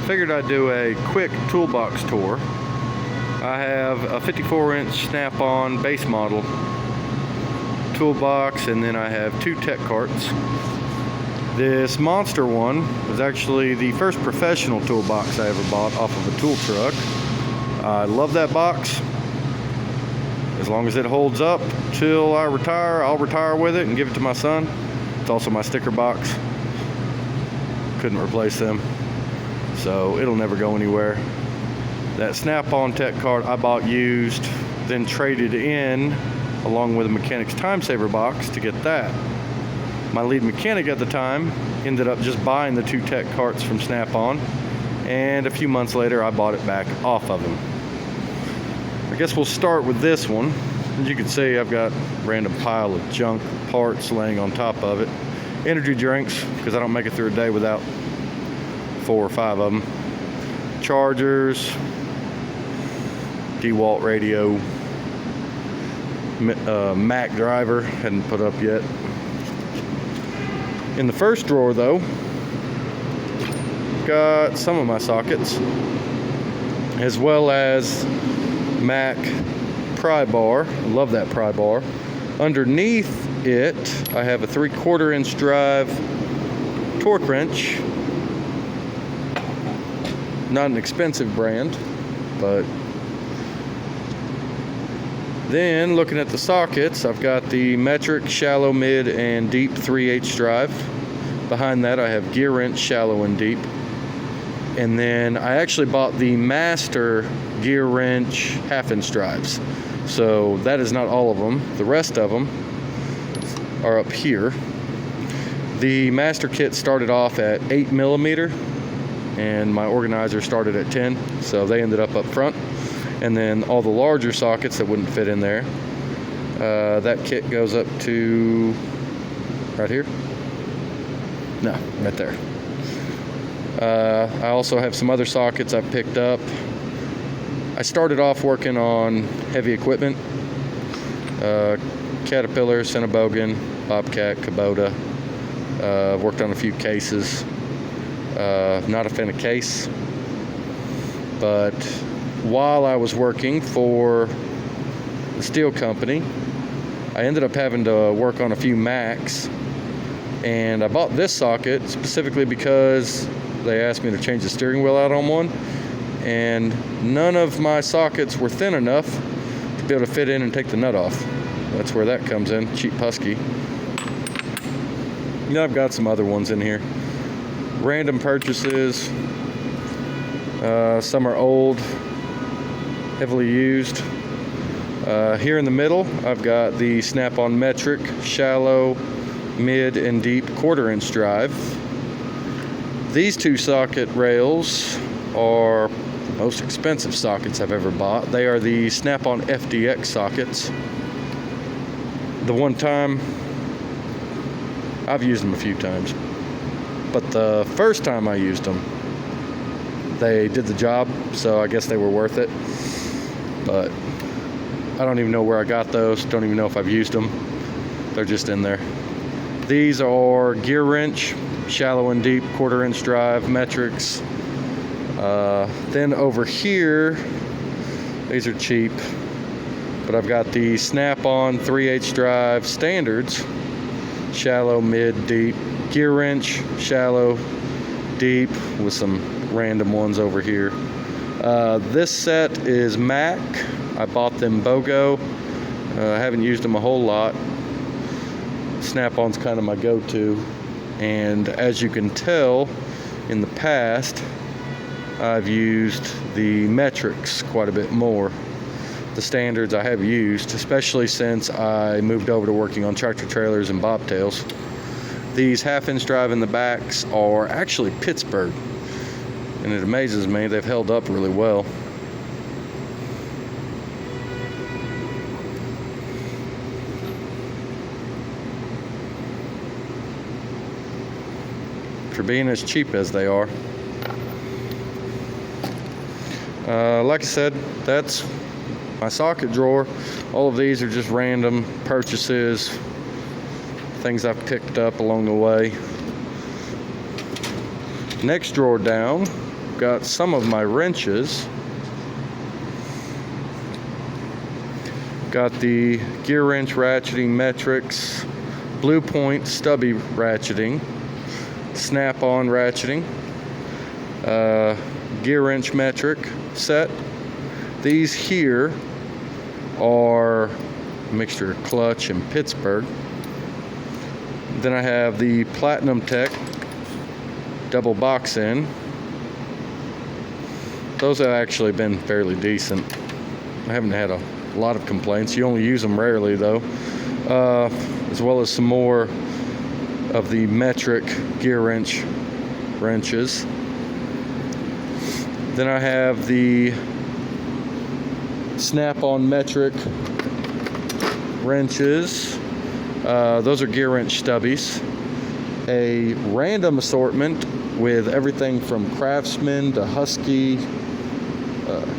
Figured I'd do a quick toolbox tour. I have a 54-inch snap-on base model toolbox, and then I have two tech carts. This monster one was actually the first professional toolbox I ever bought off of a tool truck. I love that box. As long as it holds up till I retire, I'll retire with it and give it to my son. It's also my sticker box. Couldn't replace them, so it'll never go anywhere. That snap-on tech cart I bought used, then traded in along with a mechanic's time saver box to get that. My lead mechanic at the time ended up just buying the two tech carts from Snap-on, and a few months later I bought it back off of him. I guess we'll start with this one. As you can see, I've got a random pile of junk parts laying on top of it. Energy drinks, because I don't make it through a day without 4 or 5 of them. Chargers, DeWalt radio, Mac driver, hadn't put up yet. In the first drawer though, got some of my sockets, as well as Mac pry bar. I love that pry bar. Underneath it, I have a 3/4 inch drive torque wrench. Not an expensive brand, but then looking at the sockets, I've got the metric, shallow, mid, and deep 3/8 drive. Behind that I have gear wrench, shallow and deep. And then I actually bought the master gear wrench 1/2 inch drives. So that is not all of them. The rest of them are up here. The master kit started off at 8mm, and my organizer started at 10, so they ended up front. And then all the larger sockets that wouldn't fit in there, that kit goes up to right here. No, right there. I also have some other sockets I've picked up. I started off working on heavy equipment, Caterpillar, Cinnabogan, Bobcat, Kubota. I've worked on a few cases. Not a fan of case, but while I was working for the steel company, I ended up having to work on a few Macs, and I bought this socket specifically because they asked me to change the steering wheel out on one, and none of my sockets were thin enough to be able to fit in and take the nut off. That's where that comes in, cheap Husky. You know, I've got some other ones in here. Random purchases. Some are old, heavily used. Here in the middle, I've got the Snap-on metric, shallow, mid, and deep 1/4 inch drive. These two socket rails are the most expensive sockets I've ever bought. They are the Snap-on FDX sockets. The one time, I've used them a few times, but the first time I used them, they did the job, so I guess they were worth it. But I don't even know where I got those, don't even know if I've used them. They're just in there. These are gear wrench, shallow and deep 1/4 inch drive metrics. Then over here, these are cheap, but I've got the Snap-on 3/8 drive standards, shallow, mid, deep, gear wrench, shallow, deep, with some random ones over here. This set is Mac. I bought them BOGO. I haven't used them a whole lot. Snap-on's kind of my go-to, and as you can tell, in the past I've used the metrics quite a bit more. The standards I have used, especially since I moved over to working on tractor trailers and bobtails. These 1/2 inch drive in the backs are actually Pittsburgh, and it amazes me they've held up really well. For being as cheap as they are. Like I said, that's my socket drawer. All of these are just random purchases, things I've picked up along the way. Next drawer down, got some of my wrenches. Got the gear wrench ratcheting metrics, Blue Point stubby ratcheting, snap-on ratcheting, gear wrench metric set. These here are a mixture of clutch and Pittsburgh. Then I have the Platinum Tech double box in. Those have actually been fairly decent. I haven't had a lot of complaints. You only use them rarely though. As well as some more of the metric gear wrenches. Then I have the snap-on metric wrenches. Those are gear wrench stubbies. A random assortment with everything from Craftsman to Husky,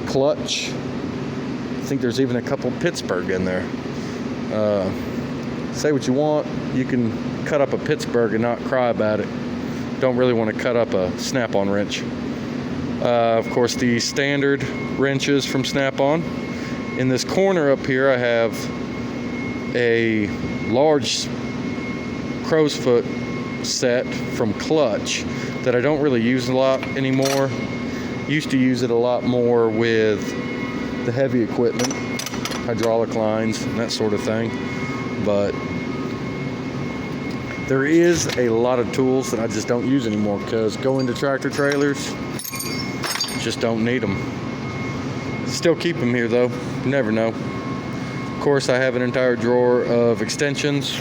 clutch. I think there's even a couple Pittsburgh in there. Say what you want, you can cut up a Pittsburgh and not cry about it. Don't really want to cut up a snap-on wrench. Of course, the standard wrenches from Snap-on. In this corner up here, I have a large crow's foot set from Clutch that I don't really use a lot anymore. Used to use it a lot more with the heavy equipment, hydraulic lines and that sort of thing, but there is a lot of tools that I just don't use anymore because go into tractor trailers, just don't need them. Still keep them here though, you never know. Of course, I have an entire drawer of extensions.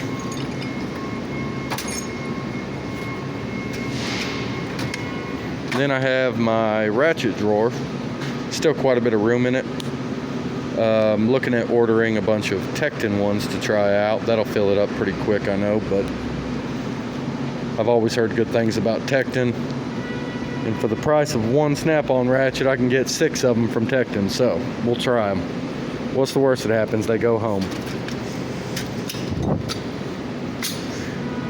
Then I have my ratchet drawer. Still quite a bit of room in it. I'm looking at ordering a bunch of Tecton ones to try out. That'll fill it up pretty quick, I know, but I've always heard good things about Tecton. And for the price of one snap-on ratchet, I can get 6 of them from Tecton, so we'll try them. What's the worst that happens? They go home.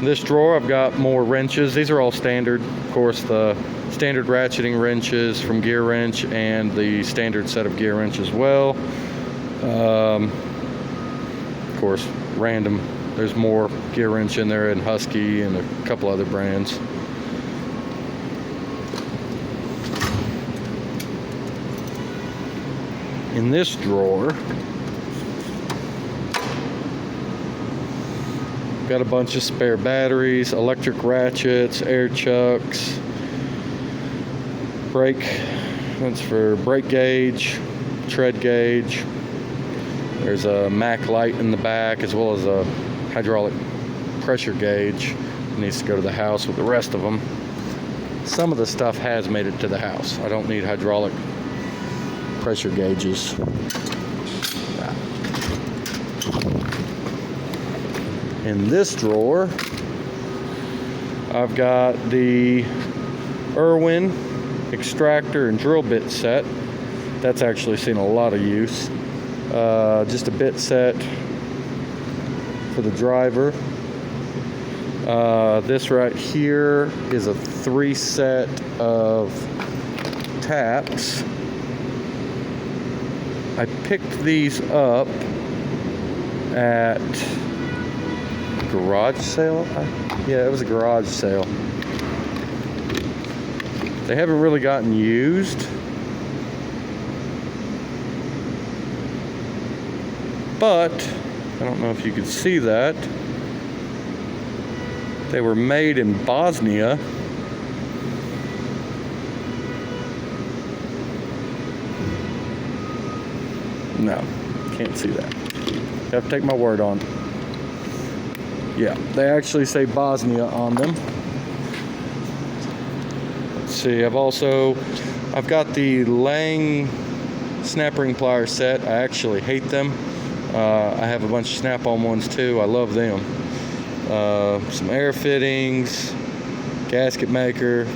This drawer, I've got more wrenches. These are all standard. Of course, the standard ratcheting wrenches from Gear Wrench and the standard set of Gear Wrench as well. Of course, random. There's more Gear Wrench in there, and Husky and a couple other brands. In this drawer, got a bunch of spare batteries, electric ratchets, air chucks, that's for brake gauge, tread gauge. There's a Mac light in the back as well as a hydraulic pressure gauge. It needs to go to the house with the rest of them. Some of the stuff has made it to the house. I don't need hydraulic pressure gauges. In this drawer, I've got the Irwin extractor and drill bit set. That's actually seen a lot of use. Just a bit set for the driver. This right here is a 3 set of taps. I picked these up at garage sale. Yeah, it was a garage sale. They haven't really gotten used. But I don't know if you could see that. They were made in Bosnia. No, can't see that. You have to take my word on it. Yeah, they actually say Bosnia on them. Let's see, I've got the Lang snap ring plier set. I actually hate them. I have a bunch of snap-on ones too. I love them. Some air fittings, gasket maker,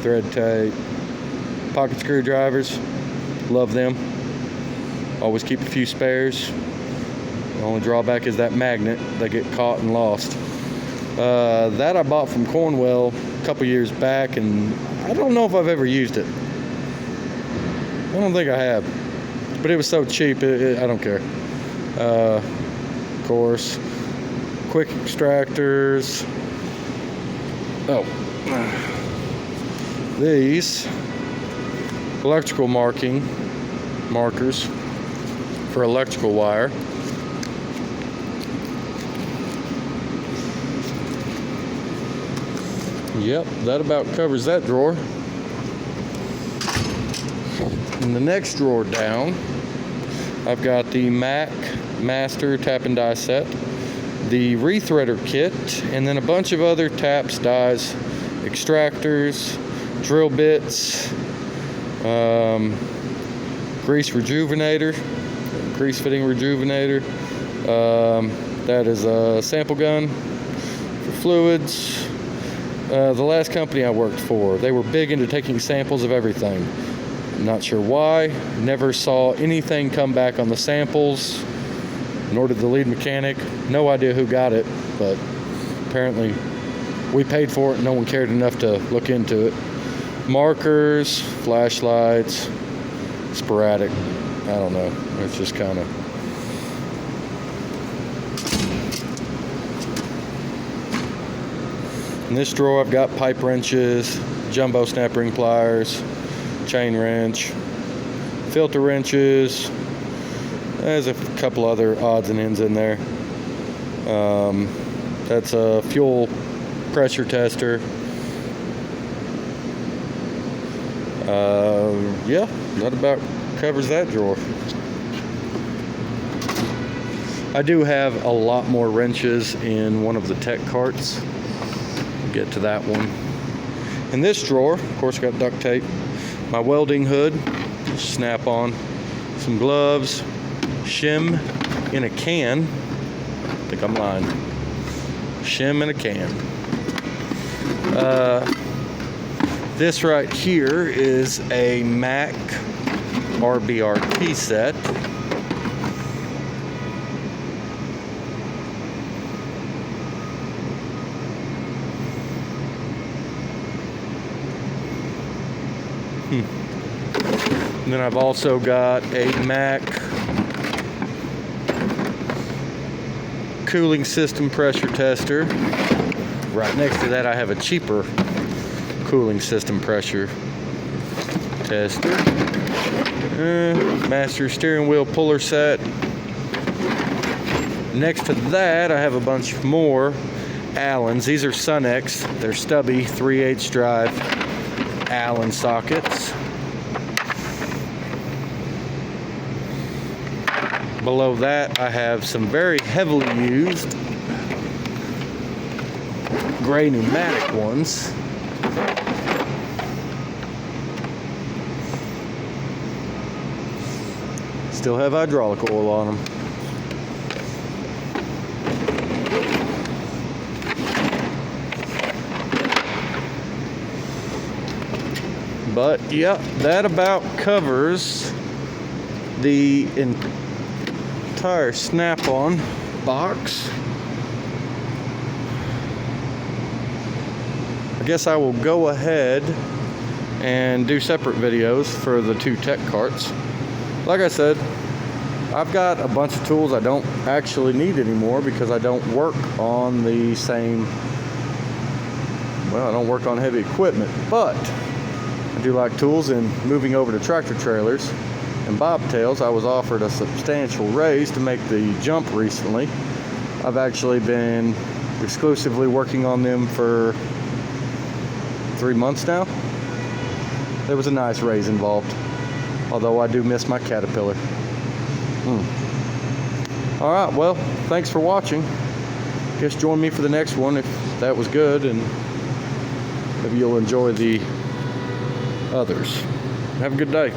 thread tape, pocket screwdrivers. Love them. Always keep a few spares. The only drawback is that magnet. They get caught and lost. That I bought from Cornwell a couple years back, and I don't know if I've ever used it. I don't think I have, but it was so cheap, I don't care. Of course, quick extractors. Oh, these electrical markers for electrical wire. Yep, that about covers that drawer. In the next drawer down, I've got the Mac Master tap and die set, the rethreader kit, and then a bunch of other taps, dies, extractors, drill bits, grease fitting rejuvenator. That is a sample gun for fluids. The last company I worked for, they were big into taking samples of everything. Not sure why. Never saw anything come back on the samples, nor did the lead mechanic. No idea who got it, but apparently we paid for it and no one cared enough to look into it. Markers, flashlights, sporadic. I don't know. It's just kind of... In this drawer, I've got pipe wrenches, jumbo snap ring pliers, chain wrench, filter wrenches. There's a couple other odds and ends in there. That's a fuel pressure tester. Yeah, that about covers that drawer. I do have a lot more wrenches in one of the tech carts. Get to that one. In this drawer, of course, got duct tape, my welding hood, snap on, some gloves, shim in a can. I think I'm lying. Shim in a can. This right here is a Mac RBRT set. And then I've also got a Mac cooling system pressure tester. Right next to that I have a cheaper cooling system pressure tester. Master steering wheel puller set. Next to that I have a bunch more Allens. These are Sunex. They're stubby 3/8 drive Allen sockets. Below that I have some very heavily used gray pneumatic ones. Still have hydraulic oil on them. But yeah, that about covers the entire snap-on box. I guess I will go ahead and do separate videos for the two tech carts. Like I said, I've got a bunch of tools I don't actually need anymore because I don't work on the same, well, I don't work on heavy equipment, but I do like tools. And moving over to tractor trailers and bobtails, I was offered a substantial raise to make the jump recently. I've actually been exclusively working on them for 3 months now. There was a nice raise involved, although I do miss my Caterpillar. All right, well, thanks for watching. Guess join me for the next one if that was good, and maybe you'll enjoy the others. Have a good day.